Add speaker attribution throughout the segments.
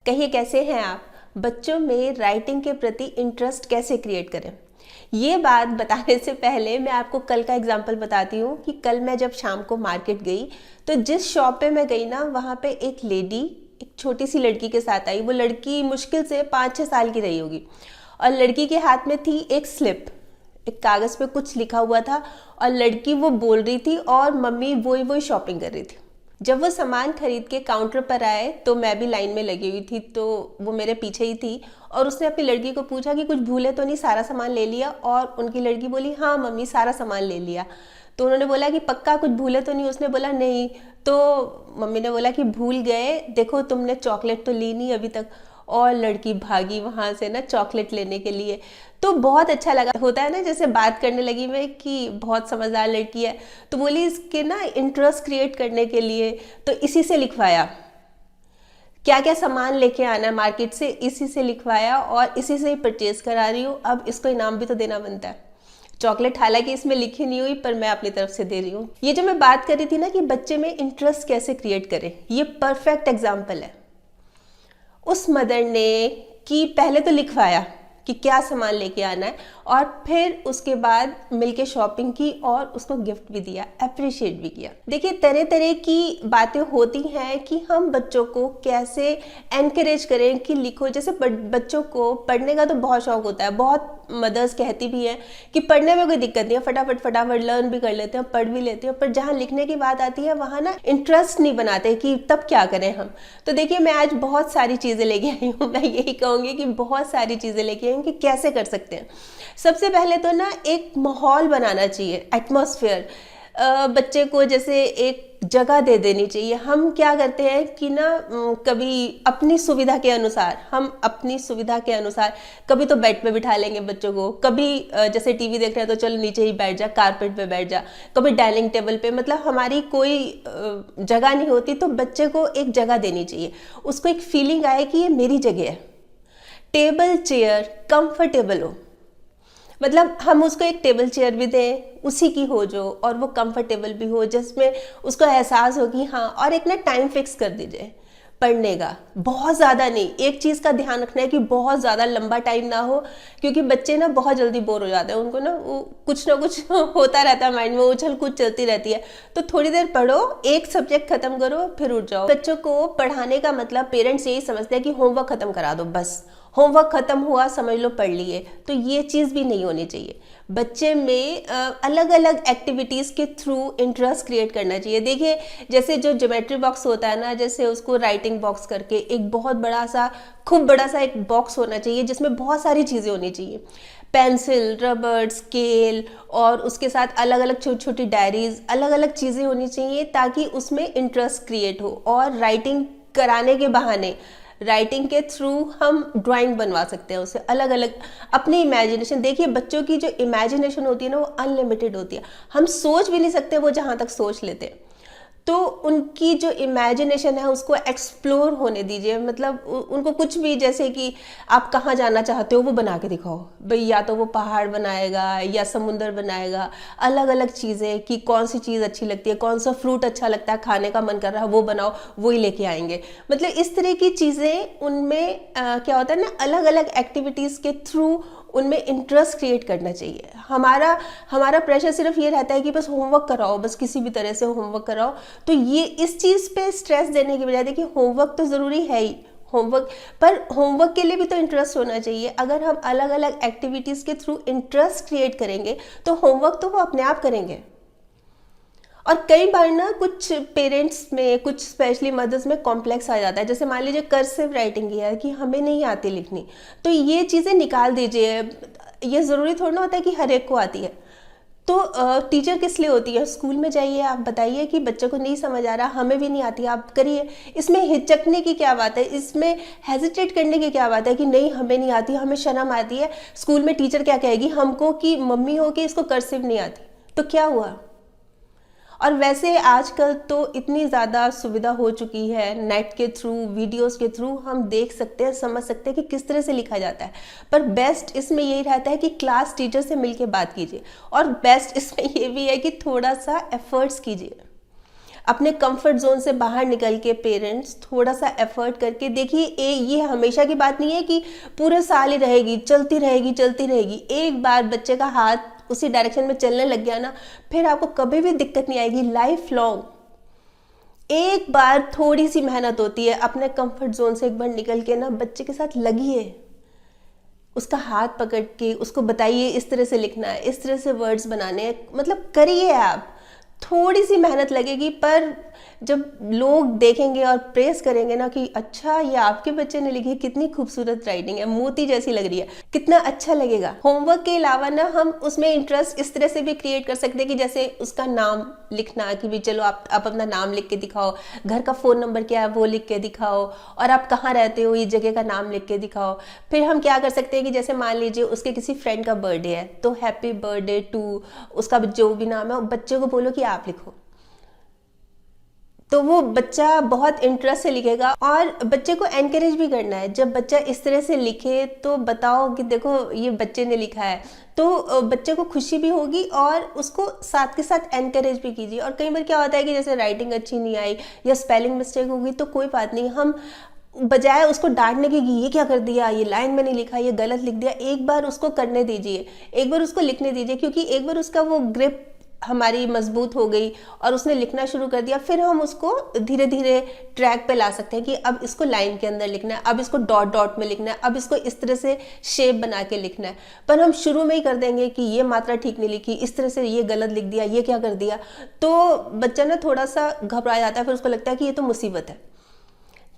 Speaker 1: कहिए कैसे हैं आप। बच्चों में राइटिंग के प्रति इंटरेस्ट कैसे क्रिएट करें। ये बात बताने से पहले मैं आपको कल का एग्जाम्पल बताती हूँ कि कल मैं जब शाम को मार्केट गई तो जिस शॉप पे मैं गई ना, वहाँ पे एक लेडी एक छोटी सी लड़की के साथ आई। वो लड़की मुश्किल से 5-6 साल की रही होगी और लड़की के हाथ में थी एक स्लिप, एक कागज़ पे कुछ लिखा हुआ था और लड़की वो बोल रही थी और मम्मी वही वही शॉपिंग कर रही थी। जब वो सामान खरीद के काउंटर पर आए तो मैं भी लाइन में लगी हुई थी, तो वो मेरे पीछे ही थी और उसने अपनी लड़की को पूछा कि कुछ भूले तो नहीं, सारा सामान ले लिया। और उनकी लड़की बोली हाँ मम्मी सारा सामान ले लिया। तो उन्होंने बोला कि पक्का कुछ भूले तो नहीं। उसने बोला नहीं। तो मम्मी ने बोला कि भूल गए, देखो तुमने चॉकलेट तो ली नहीं अभी तक। और लड़की भागी वहाँ से ना चॉकलेट लेने के लिए। तो बहुत अच्छा लगा। होता है ना, जैसे बात करने लगी मैं कि बहुत समझदार लड़की है, तो बोली इसके ना इंटरेस्ट क्रिएट करने के लिए तो इसी से लिखवाया, क्या क्या सामान लेके आना है मार्केट से इसी से लिखवाया और इसी से ही परचेज करा रही हूँ। अब इसको इनाम भी तो देना बनता है। चॉकलेट हालांकि इसमें लिखी नहीं हुई पर मैं अपनी तरफ से दे रही हूँ। ये जो मैं बात कर रही थी ना कि बच्चे में इंटरेस्ट कैसे क्रिएट करें, ये परफेक्ट एग्जाम्पल है। उस मदर ने कि पहले तो लिखवाया कि क्या सामान लेके आना है और फिर उसके बाद मिलके शॉपिंग की और उसको गिफ्ट भी दिया, अप्रिशिएट भी किया। देखिए तरह तरह की बातें होती हैं कि हम बच्चों को कैसे एनकरेज करें कि लिखो। जैसे बच्चों को पढ़ने का तो बहुत शौक होता है, बहुत मदर्स कहती भी हैं कि पढ़ने में कोई दिक्कत नहीं है, फटाफट फटाफट लर्न भी कर लेते हैं, पढ़ भी लेते हैं। पर जहाँ लिखने की बात आती है वहाँ ना इंटरेस्ट नहीं बनाते कि तब क्या करें हम। तो देखिए मैं आज बहुत सारी चीज़ें लेके आई हूँ। मैं यही कहूँगी कि बहुत सारी चीज़ें लेके आई हूँ कि कैसे कर सकते हैं। सबसे पहले तो ना एक माहौल बनाना चाहिए, एटमॉस्फेयर। बच्चे को जैसे एक जगह दे देनी चाहिए। हम क्या करते हैं कि ना कभी अपनी सुविधा के अनुसार कभी तो बेड पे बिठा लेंगे बच्चों को, कभी जैसे टीवी देख रहे हैं तो चलो नीचे ही बैठ जा, कारपेट पे बैठ जा, कभी डाइनिंग टेबल पे। मतलब हमारी कोई जगह नहीं होती, तो बच्चे को एक जगह देनी चाहिए, उसको एक फीलिंग आए कि ये मेरी जगह है। टेबल चेयर कंफर्टेबल हो, मतलब हम उसको एक टेबल चेयर भी दें उसी की हो जो, और वो कंफर्टेबल भी हो, जिसमें उसको एहसास हो कि हाँ। और एक ना टाइम फिक्स कर दीजिए पढ़ने का, बहुत ज़्यादा नहीं। एक चीज़ का ध्यान रखना है कि बहुत ज़्यादा लंबा टाइम ना हो, क्योंकि बच्चे ना बहुत जल्दी बोर हो जाते हैं। उनको ना वो कुछ ना कुछ होता रहता है माइंड में, उछल कूद चलती रहती है। तो थोड़ी देर पढ़ो, एक सब्जेक्ट खत्म करो फिर उठ जाओ। बच्चों को पढ़ाने का मतलब पेरेंट्स यही समझते हैं कि होमवर्क खत्म करा दो, बस होमवर्क खत्म हुआ समझ लो पढ़ लिए। तो ये चीज़ भी नहीं होनी चाहिए। बच्चे में अलग अलग एक्टिविटीज़ के थ्रू इंटरेस्ट क्रिएट करना चाहिए। देखिए जैसे जो ज्योमेट्री बॉक्स होता है ना, जैसे उसको राइटिंग बॉक्स करके एक बहुत बड़ा सा, खूब बड़ा सा एक बॉक्स होना चाहिए जिसमें बहुत सारी चीज़ें होनी चाहिए, पेंसिल, रबड़, स्केल, और उसके साथ अलग अलग छोटी छोटी डायरीज, अलग अलग चीज़ें होनी चाहिए ताकि उसमें इंटरेस्ट क्रिएट हो। और राइटिंग कराने के बहाने, राइटिंग के थ्रू हम ड्राइंग बनवा सकते हैं उससे, अलग अलग अपनी इमेजिनेशन। देखिए बच्चों की जो इमेजिनेशन होती है ना वो अनलिमिटेड होती है, हम सोच भी नहीं सकते वो जहाँ तक सोच लेते हैं। तो उनकी जो इमेजिनेशन है उसको एक्सप्लोर होने दीजिए। मतलब उनको कुछ भी, जैसे कि आप कहाँ जाना चाहते हो वो बना के दिखाओ भाई, या तो वो पहाड़ बनाएगा या समुंदर बनाएगा, अलग अलग चीज़ें कि कौन सी चीज़ अच्छी लगती है, कौन सा फ्रूट अच्छा लगता है, खाने का मन कर रहा है वो बनाओ, वही लेके आएंगे। मतलब इस तरह की चीज़ें उनमें क्या होता है ना, अलग अलग एक्टिविटीज़ के थ्रू उनमें इंटरेस्ट क्रिएट करना चाहिए। हमारा प्रेशर सिर्फ ये रहता है कि बस होमवर्क कराओ, बस किसी भी तरह से होमवर्क कराओ। तो ये इस चीज़ पे स्ट्रेस देने की बजाय, देखिए होमवर्क तो ज़रूरी है ही, होमवर्क के लिए भी तो इंटरेस्ट होना चाहिए। अगर हम अलग अलग एक्टिविटीज़ के थ्रू इंटरेस्ट क्रिएट करेंगे तो होमवर्क तो वो अपने आप करेंगे। और कई बार ना कुछ पेरेंट्स में, कुछ स्पेशली मदर्स में कॉम्प्लेक्स आ जाता है। जैसे मान लीजिए कर्सिव राइटिंग है कि हमें नहीं आती लिखनी, तो ये चीज़ें निकाल दीजिए। ये ज़रूरी थोड़ा ना होता है कि हर एक को आती है। तो टीचर किस लिए होती है, स्कूल में जाइए, आप बताइए कि बच्चे को नहीं समझ आ रहा, हमें भी नहीं आती, आप करिए। इसमें हिचकने की क्या बात है, इसमें हेजिटेट करने की क्या बात है कि नहीं हमें नहीं आती, हमें शर्म आती है, स्कूल में टीचर क्या कहेगी हमको कि मम्मी हो कि इसको कर्सिव नहीं आती, तो क्या हुआ। और वैसे आजकल तो इतनी ज़्यादा सुविधा हो चुकी है, नेट के थ्रू, वीडियोस के थ्रू हम देख सकते हैं, समझ सकते हैं कि किस तरह से लिखा जाता है। पर बेस्ट इसमें यही रहता है कि क्लास टीचर से मिलके बात कीजिए, और बेस्ट इसमें ये भी है कि थोड़ा सा एफर्ट्स कीजिए। अपने कंफर्ट जोन से बाहर निकल के पेरेंट्स थोड़ा सा एफर्ट करके देखिए, ये हमेशा की बात नहीं है कि पूरे साल ही रहेगी, चलती रहेगी चलती रहेगी। एक बार बच्चे का हाथ उसी डायरेक्शन में चलने लग गया ना, फिर आपको कभी भी दिक्कत नहीं आएगी, लाइफ लॉन्ग। एक बार थोड़ी सी मेहनत होती है, अपने कंफर्ट जोन से एक बार निकल के ना बच्चे के साथ लगिए, उसका हाथ पकड़ के उसको बताइए इस तरह से लिखना है, इस तरह से वर्ड्स बनाने हैं, मतलब करिए आप। थोड़ी सी मेहनत लगेगी, पर जब लोग देखेंगे और प्रेस करेंगे ना कि अच्छा ये आपके बच्चे ने लिखी, कितनी खूबसूरत राइटिंग है, मोती जैसी लग रही है, कितना अच्छा लगेगा। होमवर्क के अलावा ना हम उसमें इंटरेस्ट इस तरह से भी क्रिएट कर सकते हैं कि जैसे उसका नाम लिखना, कि भी चलो आप अपना नाम लिख के दिखाओ, घर का फ़ोन नंबर क्या है वो लिख के दिखाओ, और आप कहाँ रहते हो ये जगह का नाम लिख के दिखाओ। फिर हम क्या कर सकते हैं कि जैसे मान लीजिए उसके किसी फ्रेंड का बर्थडे है, तो हैप्पी बर्थडे टू, उसका जो भी नाम है बच्चे को बोलो कि आप लिखो, तो वो बच्चा बहुत इंटरेस्ट से लिखेगा। और बच्चे को एनकरेज भी करना है, जब बच्चा इस तरह से लिखे तो बताओ कि देखो ये बच्चे ने लिखा है, तो बच्चे को खुशी भी होगी और उसको साथ के साथ एनकरेज भी कीजिए। और कई बार क्या होता है कि जैसे राइटिंग अच्छी नहीं आई या स्पेलिंग मिस्टेक होगी, तो कोई बात नहीं, हम बजाय उसको डांटने की ये क्या कर दिया, ये लाइन में नहीं लिखा, ये गलत लिख दिया, एक बार उसको करने दीजिए, एक बार उसको लिखने दीजिए, क्योंकि एक बार उसका वो ग्रिप हमारी मजबूत हो गई और उसने लिखना शुरू कर दिया, फिर हम उसको धीरे धीरे ट्रैक पे ला सकते हैं कि अब इसको लाइन के अंदर लिखना है, अब इसको डॉट डॉट में लिखना है, अब इसको इस तरह से शेप बना के लिखना है। पर हम शुरू में ही कर देंगे कि ये मात्रा ठीक नहीं लिखी, इस तरह से ये गलत लिख दिया, ये क्या कर दिया, तो बच्चा ना थोड़ा सा घबरा जाता है, फिर उसको लगता है कि ये तो मुसीबत है।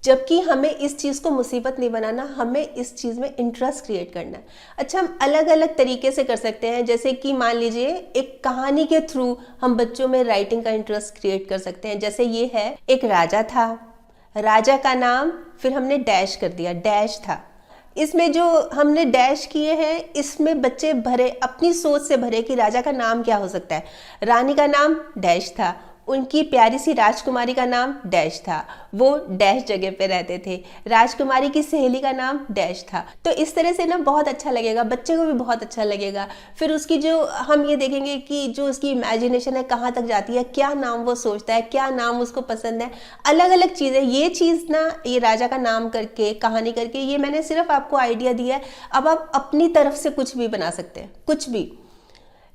Speaker 1: जबकि हमें इस चीज़ को मुसीबत नहीं बनाना, हमें इस चीज़ में इंटरेस्ट क्रिएट करना है। अच्छा, हम अलग अलग तरीके से कर सकते हैं, जैसे कि मान लीजिए एक कहानी के थ्रू हम बच्चों में राइटिंग का इंटरेस्ट क्रिएट कर सकते हैं। जैसे ये है, एक राजा था, राजा का नाम, फिर हमने डैश कर दिया, डैश था। इसमें जो हमने डैश किए हैं, इसमें बच्चे भरे, अपनी सोच से भरे कि राजा का नाम क्या हो सकता है। रानी का नाम डैश था, उनकी प्यारी सी राजकुमारी का नाम डैश था, वो डैश जगह पे रहते थे, राजकुमारी की सहेली का नाम डैश था। तो इस तरह से ना बहुत अच्छा लगेगा, बच्चे को भी बहुत अच्छा लगेगा। फिर उसकी जो हम ये देखेंगे कि जो उसकी इमेजिनेशन है कहाँ तक जाती है, क्या नाम वो सोचता है, क्या नाम उसको पसंद है, अलग अलग चीज़ें। ये चीज़ ना, ये राजा का नाम करके, कहानी करके, ये मैंने सिर्फ आपको आइडिया दिया है। अब आप अपनी तरफ से कुछ भी बना सकते हैं, कुछ भी।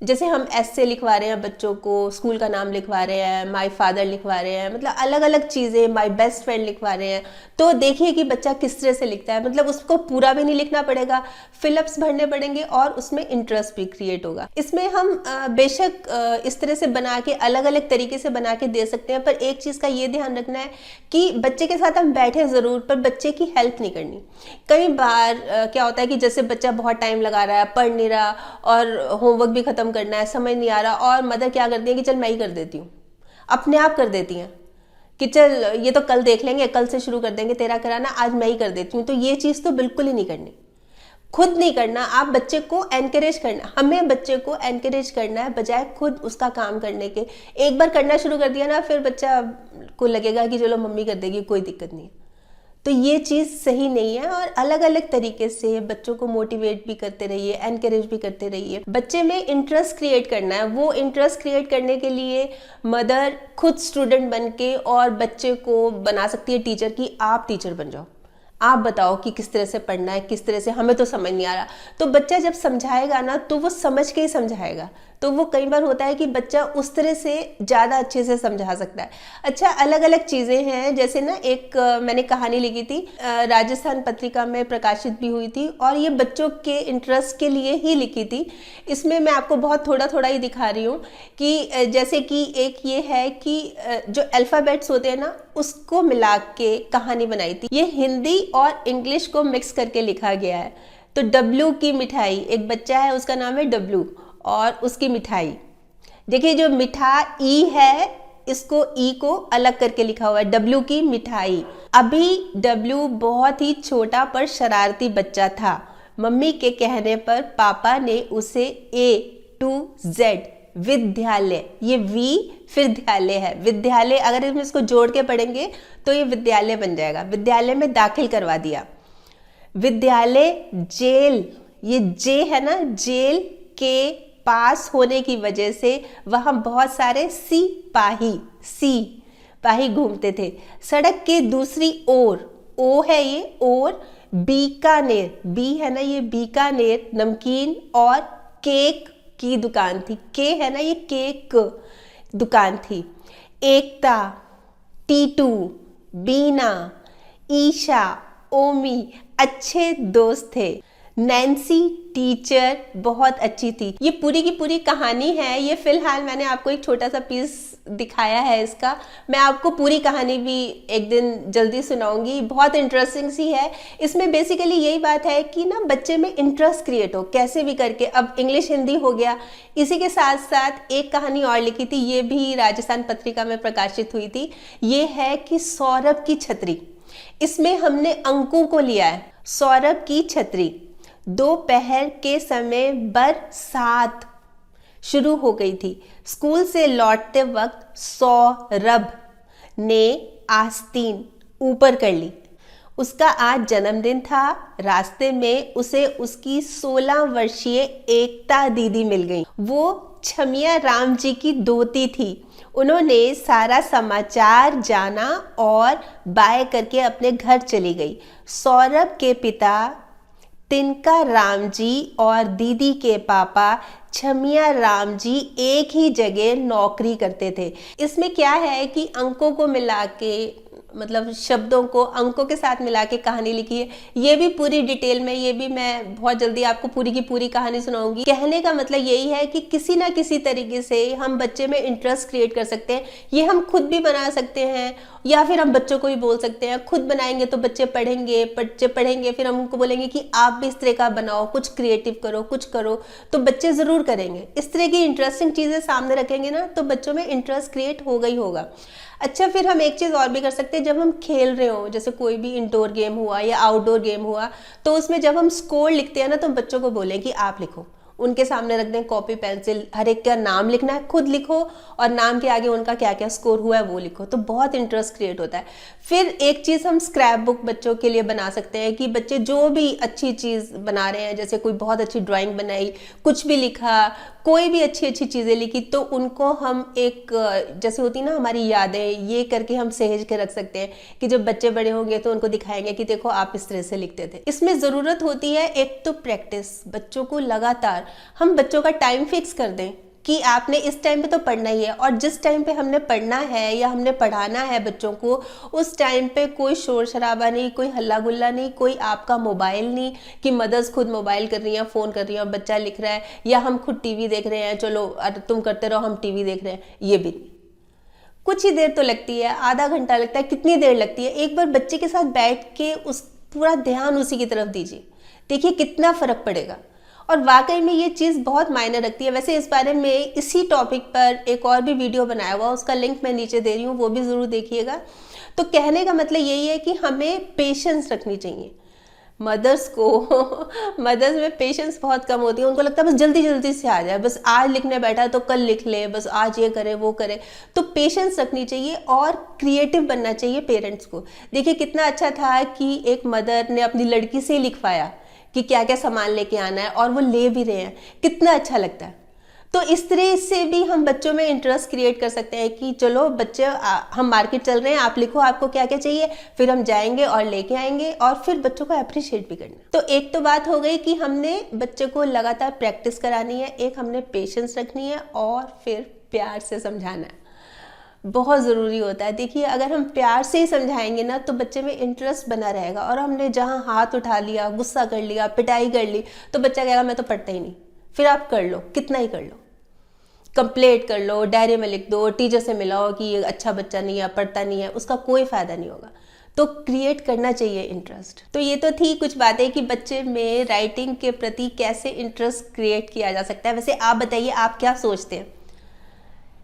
Speaker 1: जैसे हम ऐसे लिखवा रहे हैं बच्चों को, स्कूल का नाम लिखवा रहे हैं, माय फादर लिखवा रहे हैं, मतलब अलग अलग चीज़ें, माय बेस्ट फ्रेंड लिखवा रहे हैं, तो देखिए कि बच्चा किस तरह से लिखता है। मतलब उसको पूरा भी नहीं लिखना पड़ेगा, फिलअप्स भरने पड़ेंगे और उसमें इंटरेस्ट भी क्रिएट होगा। इसमें हम बेशक इस तरह से बना के, अलग अलग तरीके से बना के दे सकते हैं, पर एक चीज़ का ये ध्यान रखना है कि बच्चे के साथ हम बैठे ज़रूर, पर बच्चे की हेल्प नहीं करनी। कई बार क्या होता है कि जैसे बच्चा बहुत टाइम लगा रहा है, पढ़ नहीं रहा और होमवर्क भी खत्म करना है, समझ नहीं आ रहा, और मदर क्या करती है कि चल मैं ही कर देती हूँ, अपने आप कर देती हैं कि चल ये तो कल देख लेंगे, कल से शुरू कर देंगे तेरा कराना, आज मैं ही कर देती हूँ। तो ये चीज़ तो बिल्कुल ही नहीं करनी, खुद नहीं करना। आप बच्चे को एनकरेज करना, हमें बच्चे को एनकरेज करना है बजाय खुद उसका काम करने के। एक बार करना शुरू कर दिया ना, फिर बच्चा को लगेगा कि चलो मम्मी कर देगी, कोई दिक्कत नहीं। तो ये चीज़ सही नहीं है। और अलग अलग तरीके से बच्चों को मोटिवेट भी करते रहिए, एनकरेज भी करते रहिए। बच्चे में इंटरेस्ट क्रिएट करना है, वो इंटरेस्ट क्रिएट करने के लिए मदर खुद स्टूडेंट बन के और बच्चे को बना सकती है टीचर, कि आप टीचर बन जाओ, आप बताओ कि किस तरह से पढ़ना है, किस तरह से, हमें तो समझ नहीं आ रहा। तो बच्चा जब समझाएगा ना, तो वो समझ के ही समझाएगा। तो वो कई बार होता है कि बच्चा उस तरह से ज़्यादा अच्छे से समझा सकता है। अच्छा, अलग अलग चीज़ें हैं, जैसे ना एक मैंने कहानी लिखी थी, राजस्थान पत्रिका में प्रकाशित भी हुई थी, और ये बच्चों के इंटरेस्ट के लिए ही लिखी थी। इसमें मैं आपको बहुत थोड़ा थोड़ा ही दिखा रही हूँ कि जैसे कि एक ये है कि जो अल्फ़ाबेट्स होते हैं ना, उसको मिला के कहानी बनाई थी। ये हिंदी और इंग्लिश को मिक्स करके लिखा गया है। तो डब्लू की मिठाई, एक बच्चा है उसका नाम है डब्लू, और उसकी मिठाई, देखिए जो मिठा ई है, इसको ई को अलग करके लिखा हुआ है, डब्लू की मिठाई। अभी डब्लू बहुत ही छोटा पर शरारती बच्चा था। मम्मी के कहने पर पापा ने उसे A to Z विद्यालय, ये वी फिर ध्यालय है, विद्यालय, अगर हम इसको जोड़ के पढ़ेंगे तो ये विद्यालय बन जाएगा, विद्यालय में दाखिल करवा दिया। विद्यालय जेल, ये जे है ना, जेल के पास होने की वजह से वहाँ बहुत सारे सिपाही, सी सिपाही घूमते थे। सड़क के दूसरी ओर, ओ है ये, और बीकानेर, बी है ना ये, बीकानेर नमकीन और केक की दुकान थी। के है ना ये, केक दुकान थी। एकता, टीटू, बीना, ईशा, ओमी अच्छे दोस्त थे। नैन्सी टीचर बहुत अच्छी थी। ये पूरी की पूरी कहानी है। ये फिलहाल मैंने आपको एक छोटा सा पीस दिखाया है इसका। मैं आपको पूरी कहानी भी एक दिन जल्दी सुनाऊंगी, बहुत इंटरेस्टिंग सी है। इसमें बेसिकली यही बात है कि ना बच्चे में इंटरेस्ट क्रिएट हो कैसे भी करके। अब इंग्लिश हिंदी हो गया, इसी के साथ साथ एक कहानी और लिखी थी, ये भी राजस्थान पत्रिका में प्रकाशित हुई थी। ये है कि सौरभ की छतरी। इसमें हमने अंकों को लिया है। सौरभ की छतरी। दोपहर के समय बरसात शुरू हो गई थी। स्कूल से लौटते वक्त सौरभ ने आस्तीन ऊपर कर ली। उसका आज जन्मदिन था। रास्ते में उसे उसकी 16 वर्षीय एकता दीदी मिल गई। वो छमिया राम जी की दोती थी। उन्होंने सारा समाचार जाना और बाय करके अपने घर चली गई। सौरभ के पिता तिनका राम जी और दीदी के पापा छमिया राम जी एक ही जगह नौकरी करते थे। इसमें क्या है कि अंकों को मिला के, मतलब शब्दों को अंकों के साथ मिला के कहानी लिखी है। ये भी पूरी डिटेल में, ये भी मैं बहुत जल्दी आपको पूरी की पूरी कहानी सुनाऊंगी। कहने का मतलब यही है कि किसी ना किसी तरीके से हम बच्चे में इंटरेस्ट क्रिएट कर सकते हैं। ये हम खुद भी बना सकते हैं या फिर हम बच्चों को भी बोल सकते हैं। खुद बनाएंगे तो बच्चे पढ़ेंगे, फिर हम उनको बोलेंगे कि आप भी इस तरह का बनाओ, कुछ क्रिएटिव करो, कुछ करो, तो बच्चे ज़रूर करेंगे। इस तरह की इंटरेस्टिंग चीज़ें सामने रखेंगे ना तो बच्चों में इंटरेस्ट क्रिएट होगा ही होगा। अच्छा, फिर हम एक चीज़ और भी कर सकते हैं। जब हम खेल रहे हो, जैसे कोई भी इंडोर गेम हुआ या आउटडोर गेम हुआ, तो उसमें जब हम स्कोर लिखते हैं ना तो बच्चों को बोलें कि आप लिखो। उनके सामने रख दें कॉपी पेंसिल, हर एक का नाम लिखना है, खुद लिखो और नाम के आगे उनका क्या क्या स्कोर हुआ है वो लिखो, तो बहुत इंटरेस्ट क्रिएट होता है। फिर एक चीज़ हम स्क्रैप बुक बच्चों के लिए बना सकते हैं कि बच्चे जो भी अच्छी चीज़ बना रहे हैं, जैसे कोई बहुत अच्छी ड्राइंग बनाई, कुछ भी लिखा, कोई भी अच्छी अच्छी चीज़ें लिखी, तो उनको हम एक, जैसे होती ना हमारी यादें, ये करके हम सहेज के रख सकते हैं कि जब बच्चे बड़े होंगे तो उनको दिखाएंगे कि देखो आप इस तरह से लिखते थे। इसमें ज़रूरत होती है एक तो प्रैक्टिस। बच्चों को लगातार हम बच्चों का टाइम फिक्स कर दें कि आपने इस टाइम पे तो पढ़ना ही है, और जिस टाइम पे हमने पढ़ना है या हमने पढ़ाना है बच्चों को, उस टाइम पे कोई शोर शराबा नहीं, कोई हल्ला गुल्ला नहीं, कोई आपका मोबाइल नहीं कि मदर्स खुद मोबाइल कर रही हैं, फ़ोन कर रही हैं और बच्चा लिख रहा है, या हम खुद टीवी देख रहे हैं, चलो तुम करते रहो हम टीवी देख रहे हैं, ये भी नहीं। कुछ ही देर तो लगती है, आधा घंटा लगता है, कितनी देर लगती है, एक बार बच्चे के साथ बैठ के उस पूरा ध्यान उसी की तरफ दीजिए, देखिए कितना फ़र्क पड़ेगा। और वाकई में ये चीज़ बहुत मायने रखती है। वैसे इस बारे में इसी टॉपिक पर एक और भी वीडियो बनाया हुआ, उसका लिंक मैं नीचे दे रही हूँ, वो भी ज़रूर देखिएगा। तो कहने का मतलब यही है कि हमें पेशेंस रखनी चाहिए। मदर्स में पेशेंस बहुत कम होती है। उनको लगता है बस जल्दी जल्दी से आ जाए, बस आज लिखने बैठा है तो कल लिख ले, बस आज ये करे वो करे। तो पेशेंस रखनी चाहिए और क्रिएटिव बनना चाहिए पेरेंट्स को। देखिए कितना अच्छा था कि एक मदर ने अपनी लड़की से लिखवाया कि क्या क्या सामान लेके आना है, और वो ले भी रहे हैं, कितना अच्छा लगता है। तो इस तरह से भी हम बच्चों में इंटरेस्ट क्रिएट कर सकते हैं कि चलो बच्चे, हम मार्केट चल रहे हैं, आप लिखो आपको क्या क्या चाहिए, फिर हम जाएंगे और लेके आएंगे, और फिर बच्चों को अप्रिशिएट भी करना। तो एक तो बात हो गई कि हमने बच्चों को लगातार प्रैक्टिस करानी है, एक हमने पेशेंस रखनी है, और फिर प्यार से समझाना है, बहुत ज़रूरी होता है। देखिए अगर हम प्यार से ही समझाएंगे ना तो बच्चे में इंटरेस्ट बना रहेगा, और हमने जहाँ हाथ उठा लिया, गुस्सा कर लिया, पिटाई कर ली, तो बच्चा कहेगा मैं तो पढ़ता ही नहीं। फिर आप कर लो, कितना ही कर लो, कंप्लेंट कर लो, डायरी में लिख दो, टीचर से मिलाओ कि ये अच्छा बच्चा नहीं है, पढ़ता नहीं है, उसका कोई फ़ायदा नहीं होगा। तो क्रिएट करना चाहिए इंटरेस्ट। तो ये तो थी कुछ बातें कि बच्चे में राइटिंग के प्रति कैसे इंटरेस्ट क्रिएट किया जा सकता है। वैसे आप बताइए, आप क्या सोचते हैं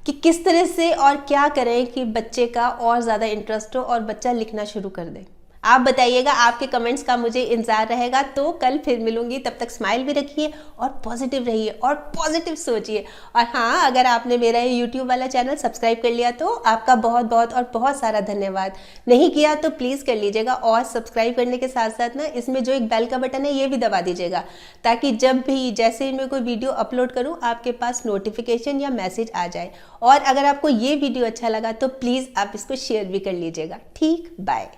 Speaker 1: कि किस तरह से और क्या करें कि बच्चे का और ज़्यादा इंटरेस्ट हो और बच्चा लिखना शुरू कर दे। आप बताइएगा, आपके कमेंट्स का मुझे इंतजार रहेगा। तो कल फिर मिलूंगी, तब तक स्माइल भी रखिए और पॉजिटिव रहिए और पॉजिटिव सोचिए। और हाँ, अगर आपने मेरा ये यूट्यूब वाला चैनल सब्सक्राइब कर लिया तो आपका बहुत बहुत और बहुत सारा धन्यवाद। नहीं किया तो प्लीज़ कर लीजिएगा, और सब्सक्राइब करने के साथ साथ ना इसमें जो एक बेल का बटन है ये भी दबा दीजिएगा, ताकि जब भी जैसे ही मैं कोई वीडियो अपलोड करूँ आपके पास नोटिफिकेशन या मैसेज आ जाए। और अगर आपको ये वीडियो अच्छा लगा तो प्लीज़ आप इसको शेयर भी कर लीजिएगा। ठीक, बाय।